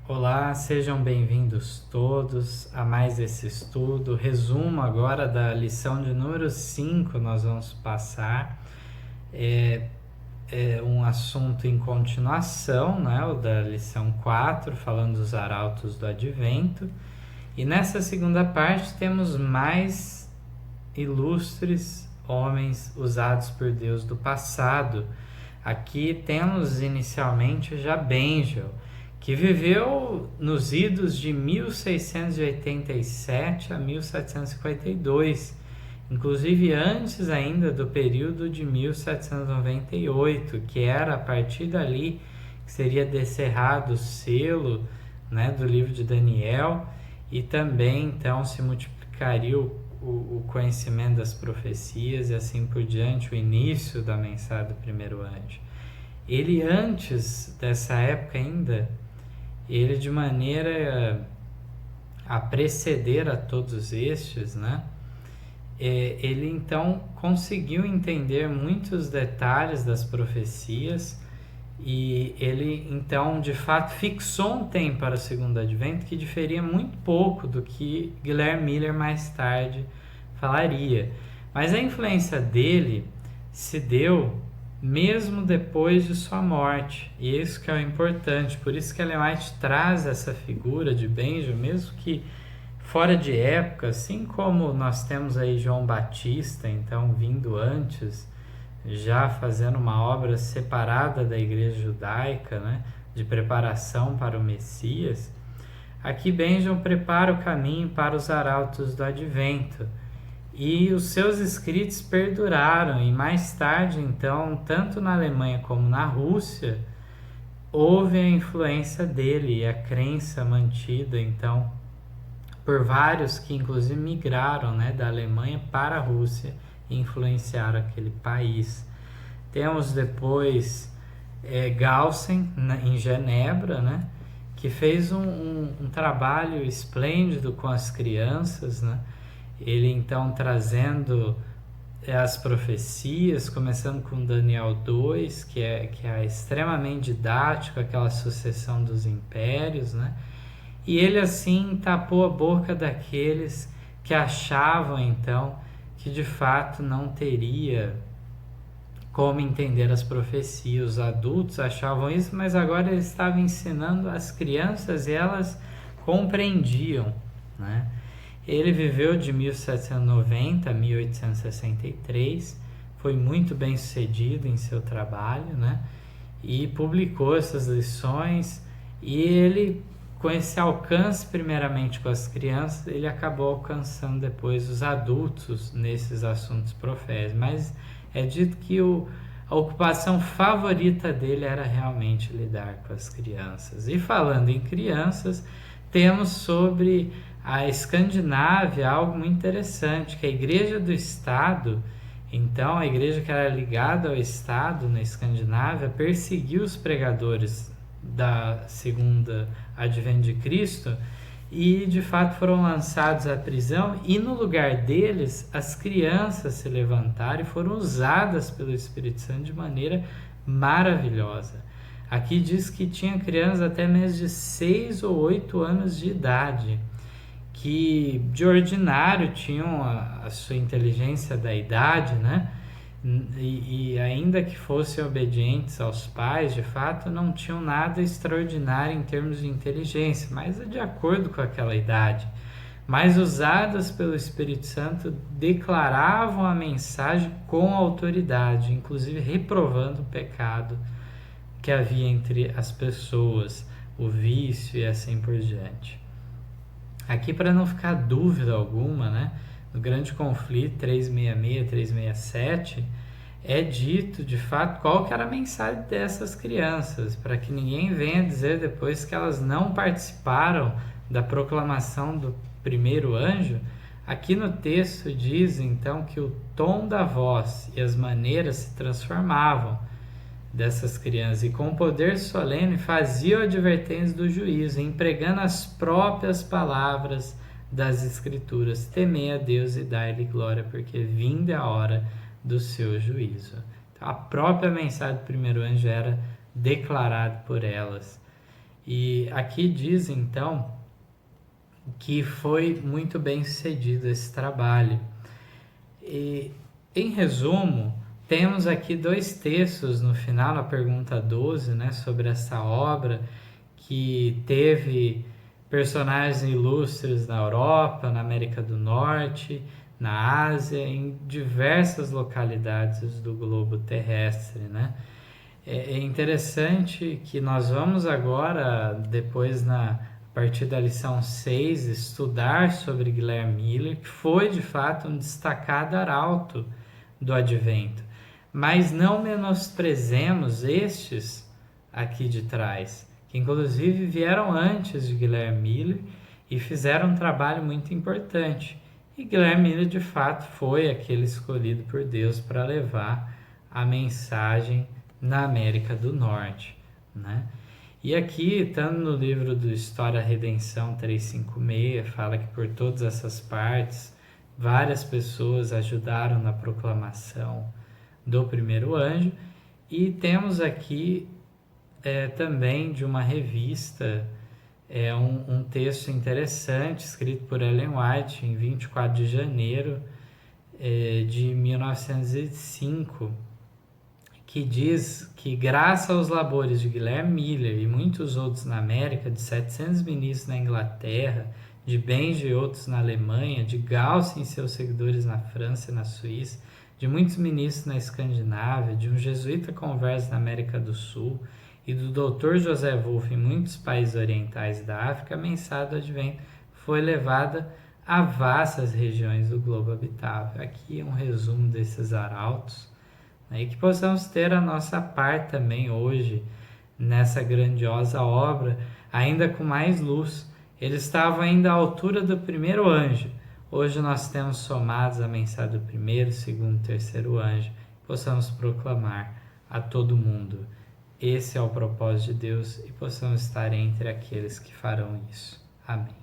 Olá, sejam bem-vindos todos a mais esse estudo. Resumo agora da lição de número 5, nós vamos passar. É um assunto em continuação, né? O da lição 4, falando dos arautos do advento. E nessa segunda parte temos mais ilustres homens usados por Deus do passado. Aqui temos inicialmente já Bengel, que viveu nos idos de 1687 a 1752, inclusive antes ainda do período de 1798, que era a partir dali que seria descerrado o selo, né, do livro de Daniel, e também então se multiplicaria o conhecimento das profecias e assim por diante, o início da mensagem do primeiro anjo. Ele, antes dessa época ainda, ele de maneira a preceder a todos estes, né? Ele então conseguiu entender muitos detalhes das profecias e ele então de fato fixou um tempo para o segundo advento que diferia muito pouco do que Guilherme Miller mais tarde falaria. Mas a influência dele se deu mesmo depois de sua morte, e isso que é o importante. Por isso que Ellen White traz essa figura de Benjamin, mesmo que fora de época, assim como nós temos aí João Batista, então vindo antes, já fazendo uma obra separada da igreja judaica, né, de preparação para o Messias. Aqui Benjamin prepara o caminho para os arautos do advento, e os seus escritos perduraram, e mais tarde, então, tanto na Alemanha como na Rússia, houve a influência dele e a crença mantida, então, por vários que inclusive migraram, né, da Alemanha para a Rússia e influenciaram aquele país. Temos depois Galsen, em Genebra, né, que fez um trabalho esplêndido com as crianças, né? Ele então trazendo as profecias, começando com Daniel 2, que é extremamente didático, aquela sucessão dos impérios, né? E ele assim tapou a boca daqueles que achavam então que de fato não teria como entender as profecias. Os adultos achavam isso, mas agora ele estava ensinando as crianças e elas compreendiam, né? Ele viveu de 1790 a 1863, foi muito bem sucedido em seu trabalho, né? E publicou essas lições, e ele, com esse alcance primeiramente com as crianças, ele acabou alcançando depois os adultos nesses assuntos proféticos. Mas é dito que a ocupação favorita dele era realmente lidar com as crianças. E falando em crianças, temos sobre a Escandinávia algo muito interessante, que a Igreja do Estado, então a igreja que era ligada ao Estado na Escandinávia, perseguiu os pregadores da segunda advento de Cristo, e de fato foram lançados à prisão, e no lugar deles as crianças se levantaram e foram usadas pelo Espírito Santo de maneira maravilhosa. Aqui diz que tinha crianças até mesmo de 6 ou 8 anos de idade, que de ordinário tinham a sua inteligência da idade, né? E ainda que fossem obedientes aos pais, de fato não tinham nada extraordinário em termos de inteligência, mas de acordo com aquela idade. Mas usadas pelo Espírito Santo, declaravam a mensagem com autoridade, inclusive reprovando o pecado que havia entre as pessoas, o vício e assim por diante. Aqui, para não ficar dúvida alguma, né, no grande conflito 366, 367, é dito de fato qual que era a mensagem dessas crianças, para que ninguém venha dizer depois que elas não participaram da proclamação do primeiro anjo. Aqui no texto diz então que o tom da voz e as maneiras se transformavam dessas crianças, e com poder solene faziam advertência do juízo, empregando as próprias palavras das Escrituras: temei a Deus e dai-lhe glória, porque vinda é a hora do seu juízo. Então, a própria mensagem do primeiro anjo era declarada por elas. E aqui diz então que foi muito bem sucedido esse trabalho. E, em resumo, temos aqui dois textos no final, na pergunta 12, né, sobre essa obra que teve personagens ilustres na Europa, na América do Norte, na Ásia, em diversas localidades do globo terrestre, né? É interessante que nós vamos agora, depois a partir da lição 6, estudar sobre Guilherme Miller, que foi de fato um destacado arauto do Advento. Mas não menosprezemos estes aqui de trás, que inclusive vieram antes de Guilherme Miller e fizeram um trabalho muito importante. E Guilherme Miller de fato foi aquele escolhido por Deus para levar a mensagem na América do Norte, né? E aqui, estando no livro do História Redenção 356, fala que por todas essas partes, várias pessoas ajudaram na proclamação do primeiro anjo. E temos aqui também de uma revista um texto interessante, escrito por Ellen White em 24 de janeiro de 1905, que diz que, graças aos labores de Guilherme Miller e muitos outros na América, de 700 ministros na Inglaterra, de Benji e outros na Alemanha, de Gauss e seus seguidores na França e na Suíça, de muitos ministros na Escandinávia, de um jesuíta converso na América do Sul e do Dr. José Wolff em muitos países orientais da África, a mensagem do Advento foi levada a vastas regiões do globo habitável. Aqui é um resumo desses arautos, e que possamos ter a nossa parte também hoje nessa grandiosa obra, ainda com mais luz. Eles estavam ainda à altura do primeiro anjo. Hoje nós temos somados a mensagem do primeiro, segundo, terceiro anjo, possamos proclamar a todo mundo. Esse é o propósito de Deus e possamos estar entre aqueles que farão isso. Amém.